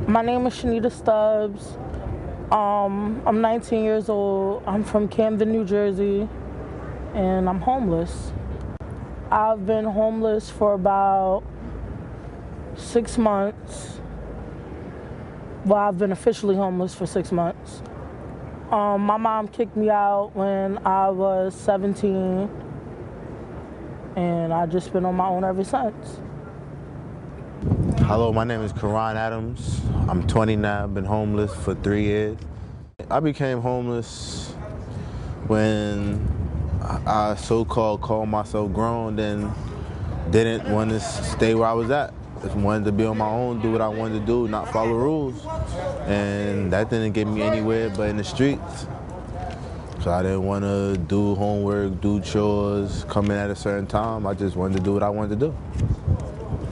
My name is Shanita Stubbs. I'm 19 years old. I'm from Camden, New Jersey, and I'm homeless. I've been homeless for about 6 months. Well, I've been officially homeless for 6 months. My mom kicked me out when I was 17, and I've just been on my own ever since. Hello, my name is Karan Adams. I'm 20 now, been homeless for 3 years. I became homeless when I so-called called myself grown and didn't want to stay where I was at. Just wanted to be on my own, do what I wanted to do, not follow rules. And that didn't get me anywhere but in the streets. So I didn't want to do homework, do chores, come in at a certain time. I just wanted to do what I wanted to do.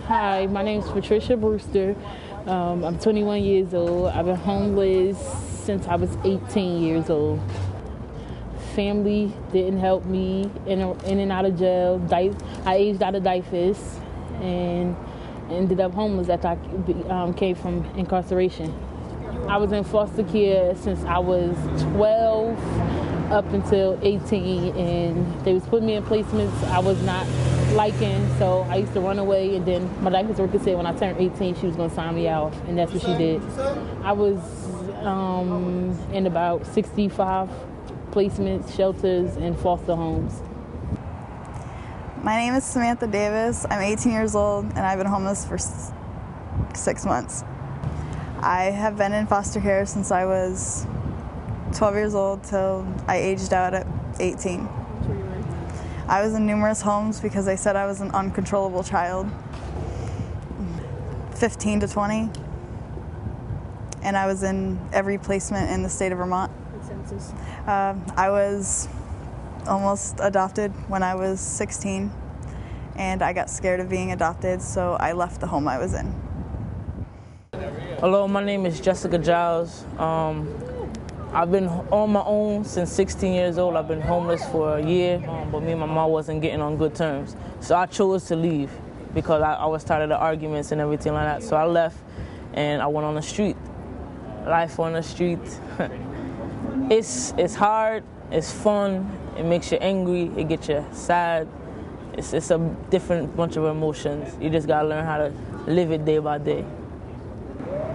Hi, my name is Patricia Brewster. I'm 21 years old. I've been homeless since I was 18 years old. Family didn't help me in and out of jail. I aged out of diapers and ended up homeless after I came from incarceration. I was in foster care since I was 12 up until 18, and they was putting me in placements I was not liking, so I used to run away, and then my diapers worker said when I turned 18 she was going to sign me out, and that's what she did. I was in about 65 placements, shelters, and foster homes. My name is Samantha Davis. I'm 18 years old, and I've been homeless for 6 months. I have been in foster care since I was 12 years old till I aged out at 18. I was in numerous homes because they said I was an uncontrollable child, 15 to 20, and I was in every placement in the state of Vermont. I was almost adopted when I was 16, and I got scared of being adopted, so I left the home I was in. Hello, my name is Jessica Giles. I've been on my own since 16 years old. I've been homeless for a year, but me and my mom wasn't getting on good terms. So I chose to leave because I was tired of the arguments and everything like that. So I left and I went on the street. Life on the street. It's hard, it's fun, it makes you angry, it gets you sad. It's a different bunch of emotions. You just gotta learn how to live it day by day.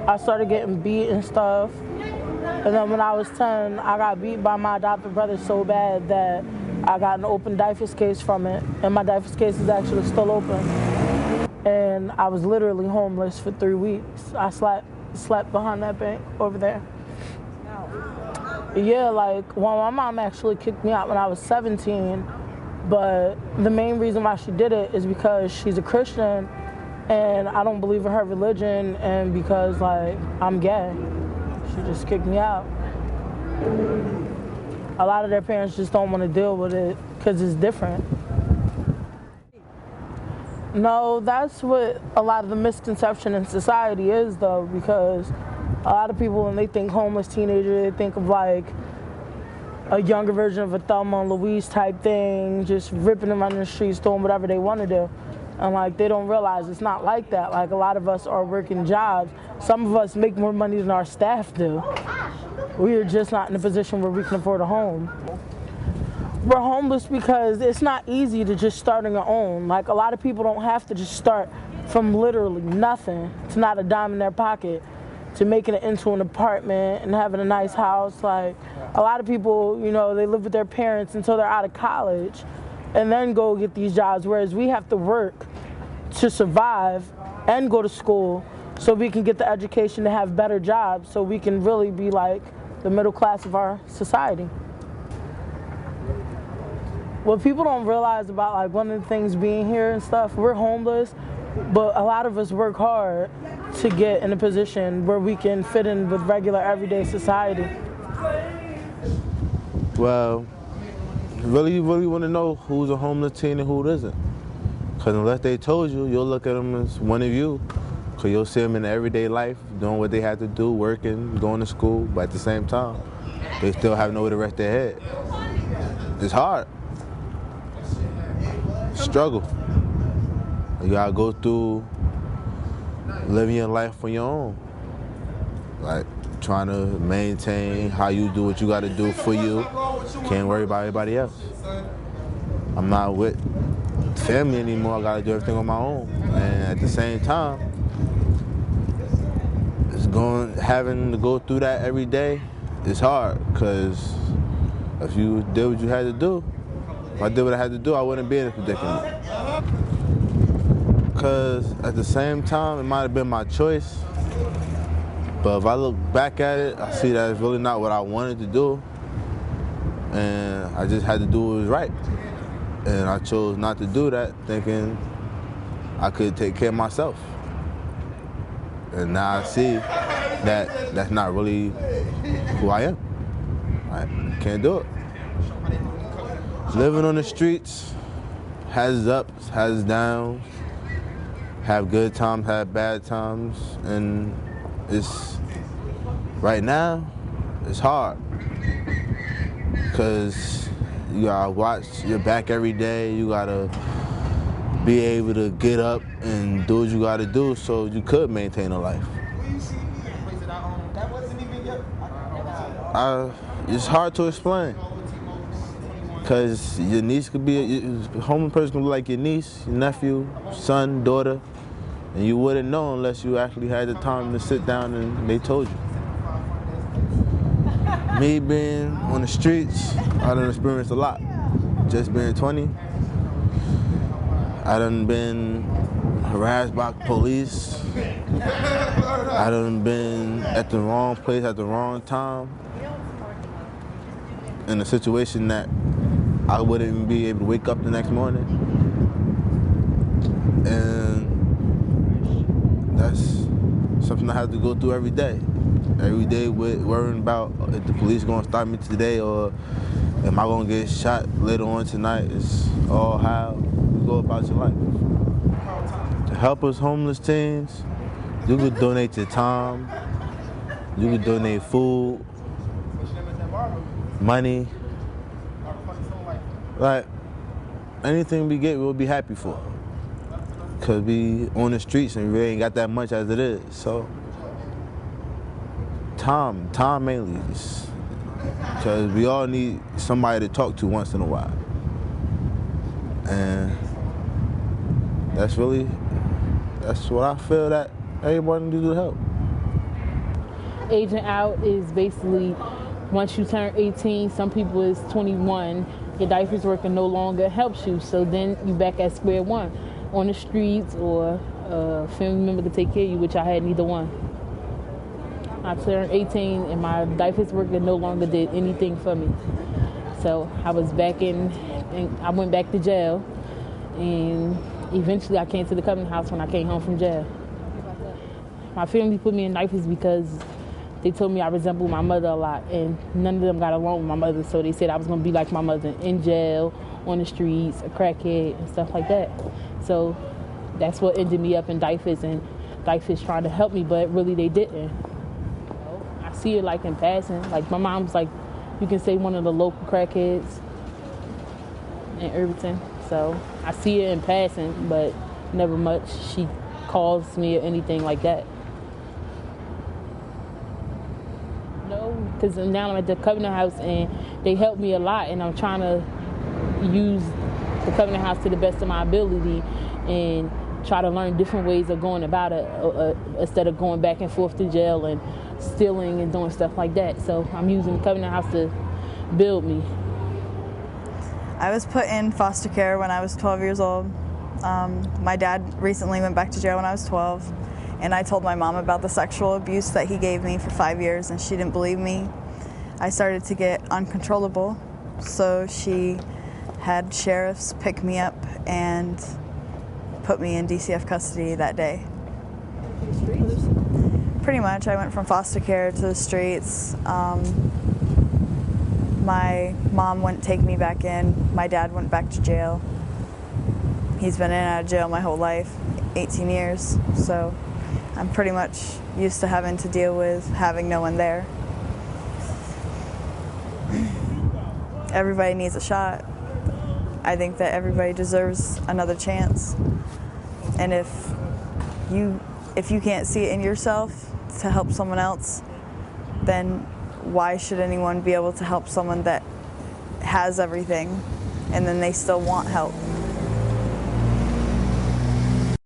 I started getting beat and stuff. And then when I was 10, I got beat by my adopted brother so bad that I got an open diapers case from it. And my diapers case is actually still open. And I was literally homeless for 3 weeks. I slept behind that bank over there. Yeah, like, well, my mom actually kicked me out when I was 17. But the main reason why she did it is because she's a Christian and I don't believe in her religion, and because, like, I'm gay. She just kicked me out. A lot of their parents just don't want to deal with it because it's different. No, that's what a lot of the misconception in society is, though, because a lot of people, when they think homeless teenager, they think of like a younger version of a Thelma and Louise type thing, just ripping them around the streets, doing whatever they want to do. And like, they don't realize it's not like that. Like, a lot of us are working jobs. Some of us make more money than our staff do. We are just not in a position where we can afford a home. We're homeless because it's not easy to just start on your own. Like, a lot of people don't have to just start from literally nothing to not a dime in their pocket to making it into an apartment and having a nice house. Like, a lot of people, you know, they live with their parents until they're out of college and then go get these jobs, whereas we have to work to survive and go to school so we can get the education to have better jobs, so we can really be like the middle class of our society. What people don't realize about, like, one of the things being here and stuff, we're homeless, but a lot of us work hard to get in a position where we can fit in with regular everyday society. Well, you really want to know who's a homeless teen and who isn't. Because unless they told you, you'll look at them as one of you. Because you'll see them in their everyday life, doing what they have to do, working, going to school, but at the same time, they still have nowhere to rest their head. It's hard. Struggle. You gotta go through living your life on your own. Like trying to maintain how you do what you got to do for you. Can't worry about everybody else. I'm not with family anymore. I got to do everything on my own. And at the same time, having to go through that every day is hard, because if you did what you had to do, if I did what I had to do, I wouldn't be in this predicament. Because at the same time, it might have been my choice, but if I look back at it, I see that it's really not what I wanted to do, and I just had to do what was right. And I chose not to do that, thinking I could take care of myself. And now I see that that's not really who I am. I can't do it. Living on the streets has its ups, has its downs, have good times, have bad times, and right now, it's hard. Because you gotta watch your back every day, you gotta be able to get up and do what you gotta do so you could maintain a life. It's hard to explain, because your niece could be, a homeless person could be like your niece, your nephew, son, daughter, and you wouldn't know unless you actually had the time to sit down and they told you. Me being on the streets, I done experienced a lot. Just being 20, I done been harassed by police. I done been at the wrong place at the wrong time, in a situation that I wouldn't even be able to wake up the next morning. And that's something I have to go through every day. Every day with worrying about if the police gonna stop me today, or am I gonna get shot later on tonight. It's all how you go about your life. To help us homeless teens, you could donate your time, you could donate food, money, like anything we get, we'll be happy for. Cause we on the streets and we ain't got that much as it is. So time mainly, because we all need somebody to talk to once in a while, and that's what I feel that everybody needs to help. Aging out is basically once you turn 18, some people is 21, your diapers working no longer helps you, so then you back at square one, on the streets, or a family member to take care of you, which I had neither one. I turned 18 and my diapers working no longer did anything for me. So I was back and I went back to jail, and eventually I came to the Covenant House when I came home from jail. My family put me in diapers because they told me I resembled my mother a lot, and none of them got along with my mother, so they said I was gonna be like my mother, in jail, on the streets, a crackhead, and stuff like that. So that's what ended me up in diapers, and diapers trying to help me, but really they didn't. I see it like in passing. Like my mom's like, you can say one of the local crackheads in Irvington. So I see it in passing, but never much she calls me or anything like that. No, because now I'm at the Covenant House and they help me a lot, and I'm trying to use the Covenant House to the best of my ability and try to learn different ways of going about it instead of going back and forth to jail and stealing and doing stuff like that. So I'm using the Covenant House to build me. I was put in foster care when I was 12 years old. My dad recently went back to jail when I was 12, and I told my mom about the sexual abuse that he gave me for 5 years, and she didn't believe me. I started to get uncontrollable, so she had sheriffs pick me up and put me in DCF custody that day. Pretty much, I went from foster care to the streets. My mom wouldn't take me back in. My dad went back to jail. He's been in and out of jail my whole life, 18 years. So I'm pretty much used to having to deal with having no one there. Everybody needs a shot. I think that everybody deserves another chance. And if you can't see it in yourself, to help someone else, then why should anyone be able to help someone that has everything and then they still want help?